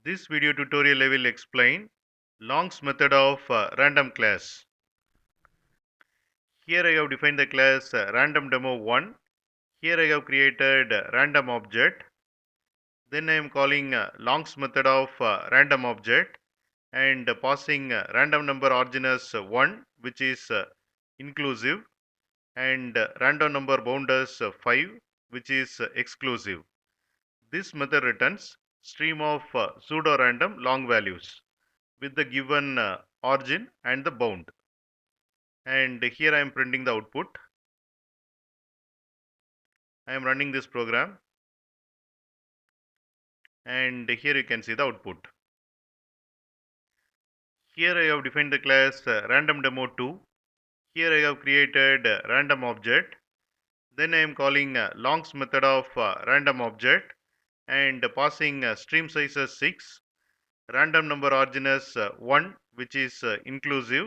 This video tutorial I will explain Long's method of random class. Here I have defined the class random demo 1. Here I have created random object. Then I am calling Long's method of random object and passing random number origin as 1, which is inclusive, and random number bound as 5, which is exclusive. This method returns stream of pseudo-random long values with the given origin and the bound. And here I am printing the output. I am running this program, and here you can see the output. Here I have defined the class random demo 2. Here I have created random object. Then I am calling Long's method of random object and passing stream size as 6, random number origin as 1, which is inclusive,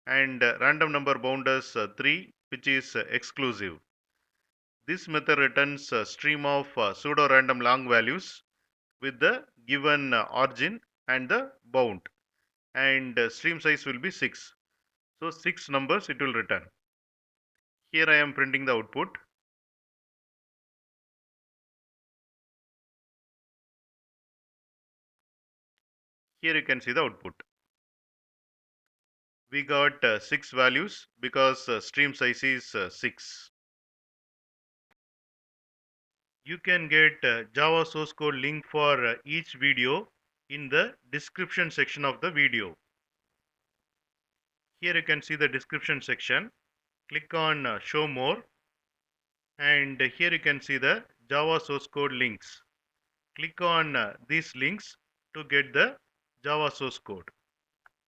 and random number bound as 3, which is exclusive. This method returns a stream of pseudo-random long values with the given origin and the bound, and stream size will be 6. So 6 numbers it will return. Here I am printing the output. Here you can see the output. We got 6 values because stream size is 6. You can get Java source code link for each video in the description section of the video. Here you can see the description section. Click on show more, and here you can see the Java source code links. Click on these links to get the Java source code.